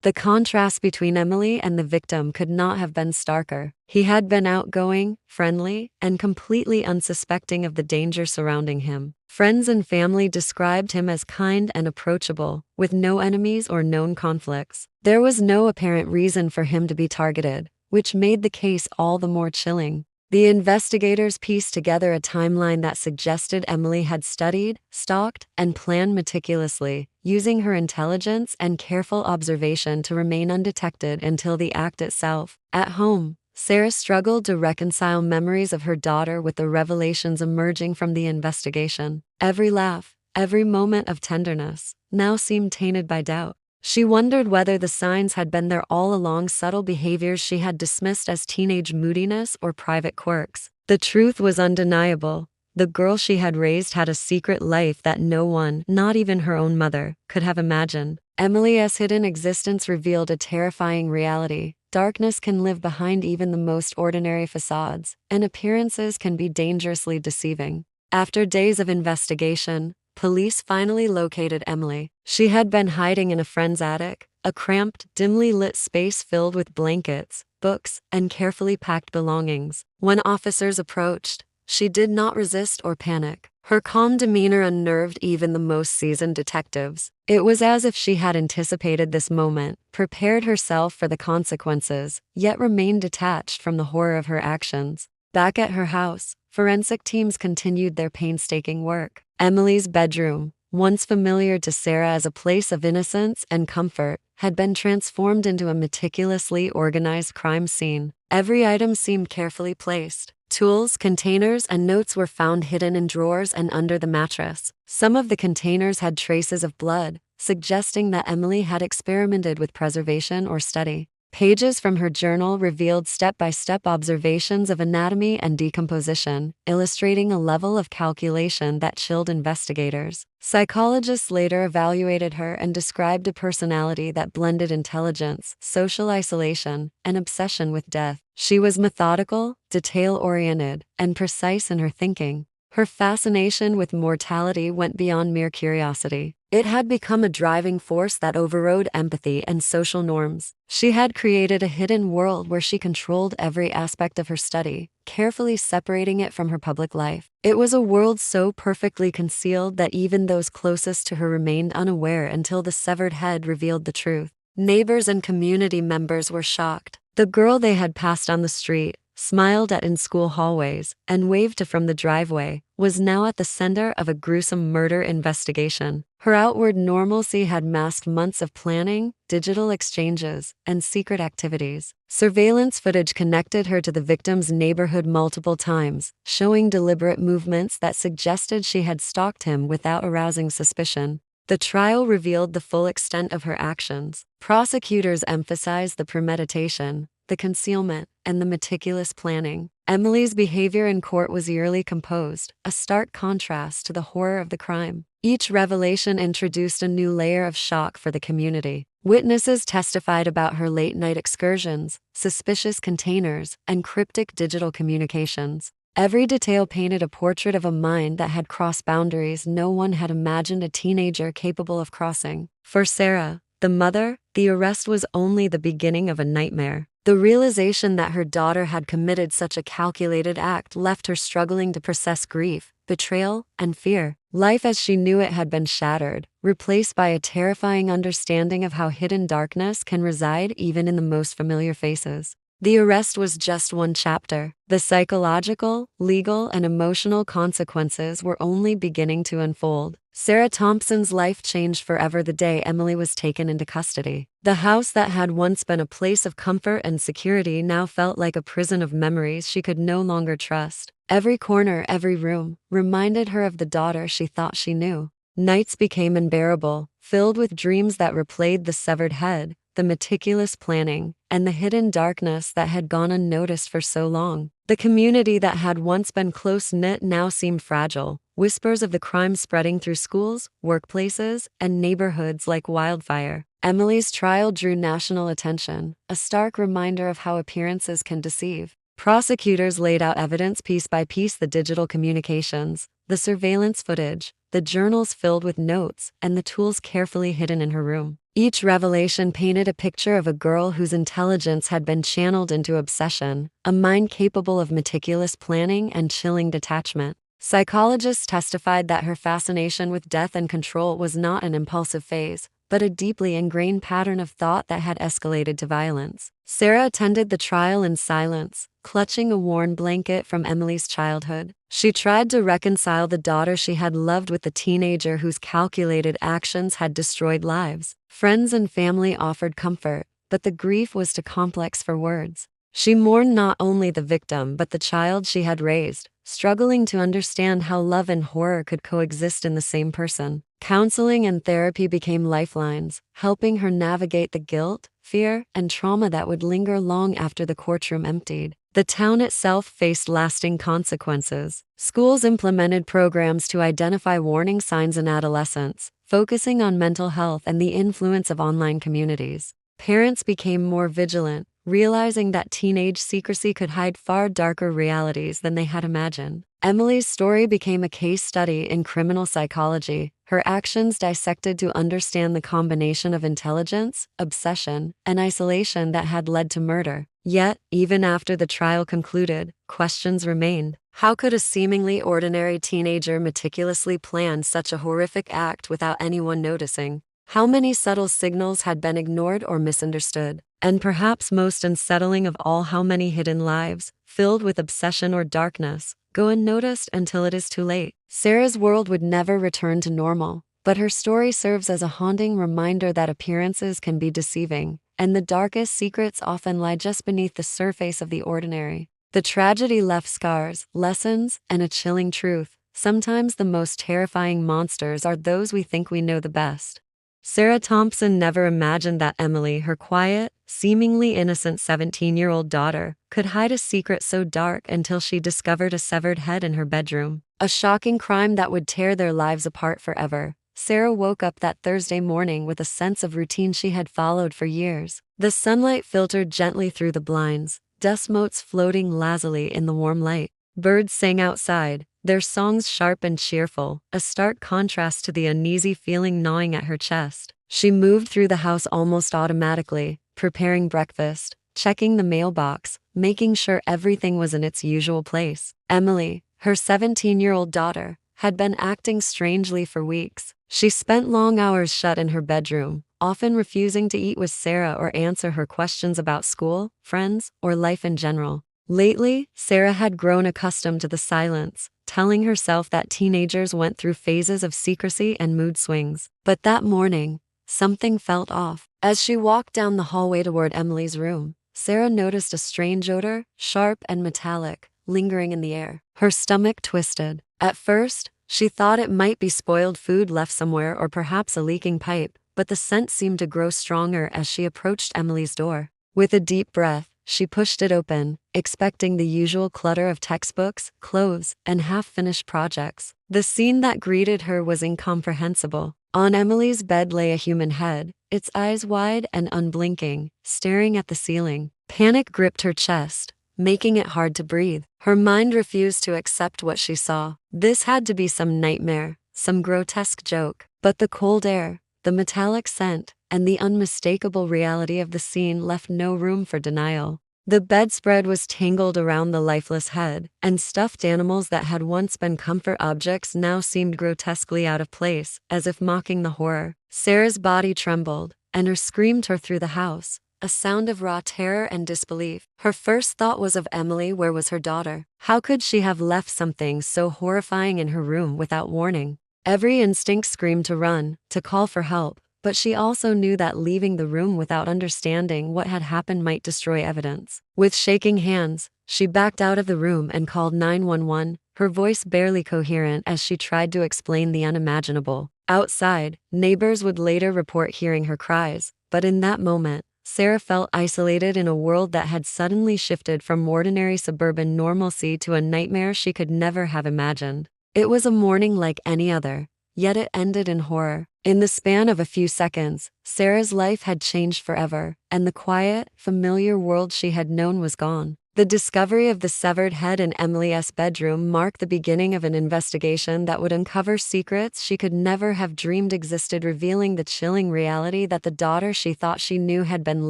The contrast between Emily and the victim could not have been starker. He had been outgoing, friendly, and completely unsuspecting of the danger surrounding him. Friends and family described him as kind and approachable, with no enemies or known conflicts. There was no apparent reason for him to be targeted, which made the case all the more chilling. The investigators pieced together a timeline that suggested Emily had studied, stalked, and planned meticulously, using her intelligence and careful observation to remain undetected until the act itself. At home, Sarah struggled to reconcile memories of her daughter with the revelations emerging from the investigation. Every laugh, every moment of tenderness, now seemed tainted by doubt. She wondered whether the signs had been there all along, subtle behaviors she had dismissed as teenage moodiness or private quirks. The truth was undeniable. The girl she had raised had a secret life that no one, not even her own mother, could have imagined. Emily's hidden existence revealed a terrifying reality. Darkness can live behind even the most ordinary facades, and appearances can be dangerously deceiving. After days of investigation, police finally located Emily. She had been hiding in a friend's attic, a cramped, dimly lit space filled with blankets, books, and carefully packed belongings. When officers approached, she did not resist or panic. Her calm demeanor unnerved even the most seasoned detectives. It was as if she had anticipated this moment, prepared herself for the consequences, yet remained detached from the horror of her actions. Back at her house, forensic teams continued their painstaking work. Emily's bedroom, once familiar to Sarah as a place of innocence and comfort, had been transformed into a meticulously organized crime scene. Every item seemed carefully placed. Tools, containers, and notes were found hidden in drawers and under the mattress. Some of the containers had traces of blood, suggesting that Emily had experimented with preservation or study. Pages from her journal revealed step-by-step observations of anatomy and decomposition, illustrating a level of calculation that chilled investigators. Psychologists later evaluated her and described a personality that blended intelligence, social isolation, and obsession with death. She was methodical, detail-oriented, and precise in her thinking. Her fascination with mortality went beyond mere curiosity. It had become a driving force that overrode empathy and social norms. She had created a hidden world where she controlled every aspect of her study, carefully separating it from her public life. It was a world so perfectly concealed that even those closest to her remained unaware until the severed head revealed the truth. Neighbors and community members were shocked. The girl they had passed on the street, smiled at in school hallways, and waved to from the driveway, was now at the center of a gruesome murder investigation. Her outward normalcy had masked months of planning, digital exchanges, and secret activities. Surveillance footage connected her to the victim's neighborhood multiple times, showing deliberate movements that suggested she had stalked him without arousing suspicion. The trial revealed the full extent of her actions. Prosecutors emphasized the premeditation, the concealment, and the meticulous planning. Emily's behavior in court was eerily composed, a stark contrast to the horror of the crime. Each revelation introduced a new layer of shock for the community. Witnesses testified about her late-night excursions, suspicious containers, and cryptic digital communications. Every detail painted a portrait of a mind that had crossed boundaries no one had imagined a teenager capable of crossing. For Sarah, the mother, the arrest was only the beginning of a nightmare. The realization that her daughter had committed such a calculated act left her struggling to process grief, betrayal, and fear. Life as she knew it had been shattered, replaced by a terrifying understanding of how hidden darkness can reside even in the most familiar faces. The arrest was just one chapter. The psychological, legal, and emotional consequences were only beginning to unfold. Sarah Thompson's life changed forever the day Emily was taken into custody. The house that had once been a place of comfort and security now felt like a prison of memories she could no longer trust. Every corner, every room, reminded her of the daughter she thought she knew. Nights became unbearable, filled with dreams that replayed the severed head, the meticulous planning, and the hidden darkness that had gone unnoticed for so long. The community that had once been close-knit now seemed fragile, whispers of the crime spreading through schools, workplaces, and neighborhoods like wildfire. Emily's trial drew national attention, a stark reminder of how appearances can deceive. Prosecutors laid out evidence piece by piece: the digital communications, the surveillance footage, the journals filled with notes, and the tools carefully hidden in her room. Each revelation painted a picture of a girl whose intelligence had been channeled into obsession, a mind capable of meticulous planning and chilling detachment. Psychologists testified that her fascination with death and control was not an impulsive phase, but a deeply ingrained pattern of thought that had escalated to violence. Sarah attended the trial in silence, clutching a worn blanket from Emily's childhood. She tried to reconcile the daughter she had loved with the teenager whose calculated actions had destroyed lives. Friends and family offered comfort, but the grief was too complex for words. She mourned not only the victim but the child she had raised, struggling to understand how love and horror could coexist in the same person. Counseling and therapy became lifelines, helping her navigate the guilt, fear, and trauma that would linger long after the courtroom emptied. The town itself faced lasting consequences. Schools implemented programs to identify warning signs in adolescents, focusing on mental health and the influence of online communities. Parents became more vigilant, realizing that teenage secrecy could hide far darker realities than they had imagined. Emily's story became a case study in criminal psychology, her actions dissected to understand the combination of intelligence, obsession, and isolation that had led to murder. Yet, even after the trial concluded, questions remained. How could a seemingly ordinary teenager meticulously plan such a horrific act without anyone noticing? How many subtle signals had been ignored or misunderstood? And perhaps most unsettling of all, how many hidden lives, filled with obsession or darkness, go unnoticed until it is too late. Sarah's world would never return to normal, but her story serves as a haunting reminder that appearances can be deceiving, and the darkest secrets often lie just beneath the surface of the ordinary. The tragedy left scars, lessons, and a chilling truth. Sometimes the most terrifying monsters are those we think we know the best. Sarah Thompson never imagined that Emily, her quiet, seemingly innocent 17-year-old daughter, could hide a secret so dark until she discovered a severed head in her bedroom. A shocking crime that would tear their lives apart forever. Sarah woke up that Thursday morning with a sense of routine she had followed for years. The sunlight filtered gently through the blinds, dust motes floating lazily in the warm light. Birds sang outside, their songs sharp and cheerful, a stark contrast to the uneasy feeling gnawing at her chest. She moved through the house almost automatically, preparing breakfast, checking the mailbox, making sure everything was in its usual place. Emily, her 17-year-old daughter, had been acting strangely for weeks. She spent long hours shut in her bedroom, often refusing to eat with Sarah or answer her questions about school, friends, or life in general. Lately, Sarah had grown accustomed to the silence, telling herself that teenagers went through phases of secrecy and mood swings. But that morning, something felt off. As she walked down the hallway toward Emily's room, Sarah noticed a strange odor, sharp and metallic, lingering in the air. Her stomach twisted. At first, she thought it might be spoiled food left somewhere or perhaps a leaking pipe, but the scent seemed to grow stronger as she approached Emily's door. With a deep breath, she pushed it open, expecting the usual clutter of textbooks, clothes, and half-finished projects. The scene that greeted her was incomprehensible. On Emily's bed lay a human head, its eyes wide and unblinking, staring at the ceiling. Panic gripped her chest, making it hard to breathe. Her mind refused to accept what she saw. This had to be some nightmare, some grotesque joke. But the cold air, the metallic scent, and the unmistakable reality of the scene left no room for denial. The bedspread was tangled around the lifeless head, and stuffed animals that had once been comfort objects now seemed grotesquely out of place, as if mocking the horror. Sarah's body trembled, and her scream tore through the house, a sound of raw terror and disbelief. Her first thought was of Emily. Where was her daughter? How could she have left something so horrifying in her room without warning? Every instinct screamed to run, to call for help, but she also knew that leaving the room without understanding what had happened might destroy evidence. With shaking hands, she backed out of the room and called 911, her voice barely coherent as she tried to explain the unimaginable. Outside, neighbors would later report hearing her cries, but in that moment, Sarah felt isolated in a world that had suddenly shifted from ordinary suburban normalcy to a nightmare she could never have imagined. It was a morning like any other, yet it ended in horror. In the span of a few seconds, Sarah's life had changed forever, and the quiet, familiar world she had known was gone. The discovery of the severed head in Emily's bedroom marked the beginning of an investigation that would uncover secrets she could never have dreamed existed, revealing the chilling reality that the daughter she thought she knew had been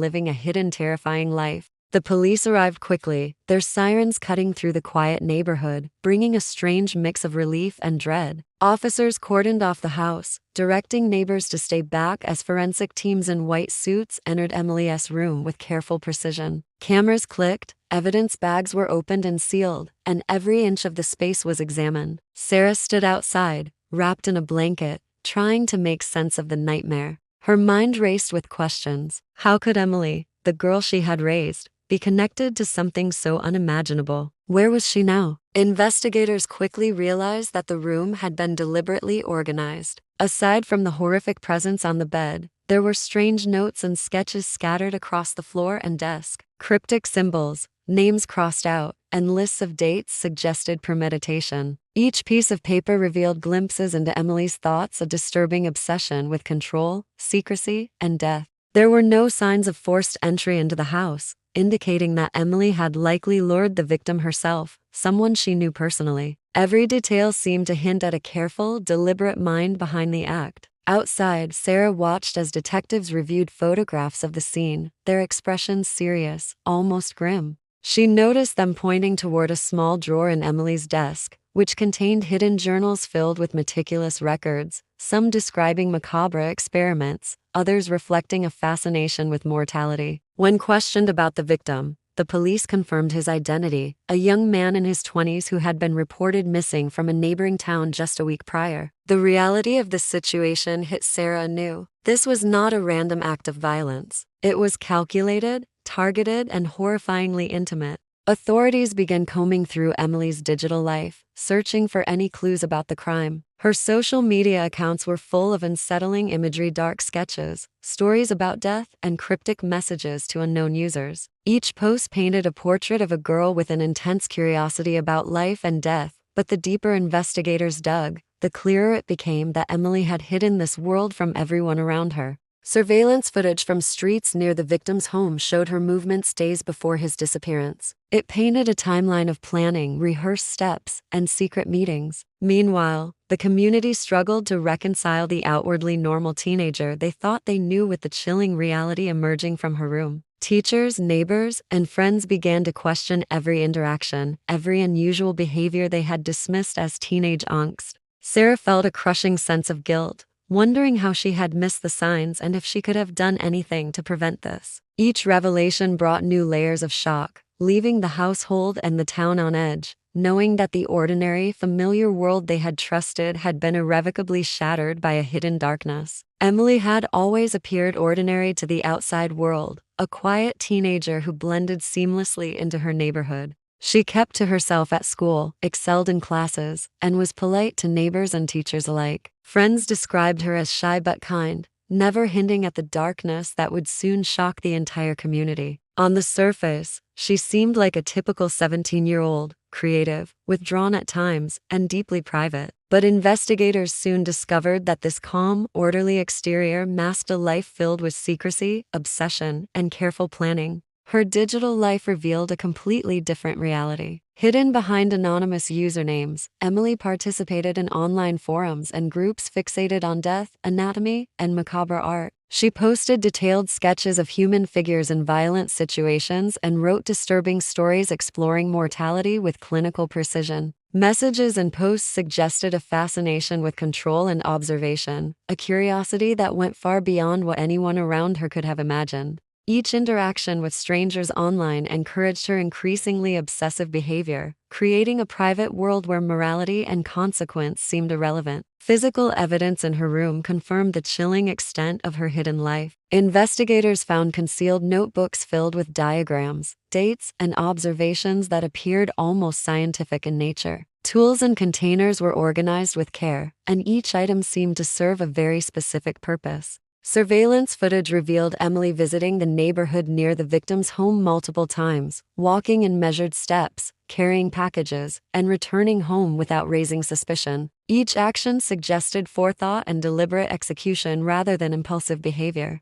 living a hidden, terrifying life. The police arrived quickly, their sirens cutting through the quiet neighborhood, bringing a strange mix of relief and dread. Officers cordoned off the house, directing neighbors to stay back as forensic teams in white suits entered Emily's room with careful precision. Cameras clicked, evidence bags were opened and sealed, and every inch of the space was examined. Sarah stood outside, wrapped in a blanket, trying to make sense of the nightmare. Her mind raced with questions. How could Emily, the girl she had raised, be connected to something so unimaginable? Where was she now? Investigators quickly realized that the room had been deliberately organized. Aside from the horrific presence on the bed, there were strange notes and sketches scattered across the floor and desk. Cryptic symbols, names crossed out, and lists of dates suggested premeditation. Each piece of paper revealed glimpses into Emily's thoughts, a disturbing obsession with control, secrecy, and death. There were no signs of forced entry into the house, indicating that Emily had likely lured the victim herself, someone she knew personally. Every detail seemed to hint at a careful, deliberate mind behind the act. Outside, Sarah watched as detectives reviewed photographs of the scene, their expressions serious, almost grim. She noticed them pointing toward a small drawer in Emily's desk, which contained hidden journals filled with meticulous records, some describing macabre experiments, others reflecting a fascination with mortality. When questioned about the victim, the police confirmed his identity, a young man in his 20s who had been reported missing from a neighboring town just a week prior. The reality of the situation hit Sarah anew. This was not a random act of violence. It was calculated, targeted, and horrifyingly intimate. Authorities began combing through Emily's digital life, searching for any clues about the crime. Her social media accounts were full of unsettling imagery, dark sketches, stories about death, and cryptic messages to unknown users. Each post painted a portrait of a girl with an intense curiosity about life and death, but the deeper investigators dug, the clearer it became that Emily had hidden this world from everyone around her. Surveillance footage from streets near the victim's home showed her movements days before his disappearance. It painted a timeline of planning, rehearsed steps, and secret meetings. Meanwhile, the community struggled to reconcile the outwardly normal teenager they thought they knew with the chilling reality emerging from her room. Teachers, neighbors, and friends began to question every interaction, every unusual behavior they had dismissed as teenage angst. Sarah felt a crushing sense of guilt, wondering how she had missed the signs and if she could have done anything to prevent this. Each revelation brought new layers of shock, leaving the household and the town on edge, knowing that the ordinary, familiar world they had trusted had been irrevocably shattered by a hidden darkness. Emily had always appeared ordinary to the outside world, a quiet teenager who blended seamlessly into her neighborhood. She kept to herself at school, excelled in classes, and was polite to neighbors and teachers alike. Friends described her as shy but kind, never hinting at the darkness that would soon shock the entire community. On the surface, she seemed like a typical 17-year-old, creative, withdrawn at times, and deeply private. But investigators soon discovered that this calm, orderly exterior masked a life filled with secrecy, obsession, and careful planning. Her digital life revealed a completely different reality. Hidden behind anonymous usernames, Emily participated in online forums and groups fixated on death, anatomy, and macabre art. She posted detailed sketches of human figures in violent situations and wrote disturbing stories exploring mortality with clinical precision. Messages and posts suggested a fascination with control and observation, a curiosity that went far beyond what anyone around her could have imagined. Each interaction with strangers online encouraged her increasingly obsessive behavior, creating a private world where morality and consequence seemed irrelevant. Physical evidence in her room confirmed the chilling extent of her hidden life. Investigators found concealed notebooks filled with diagrams, dates, and observations that appeared almost scientific in nature. Tools and containers were organized with care, and each item seemed to serve a very specific purpose. Surveillance footage revealed Emily visiting the neighborhood near the victim's home multiple times, walking in measured steps, carrying packages, and returning home without raising suspicion. Each action suggested forethought and deliberate execution rather than impulsive behavior.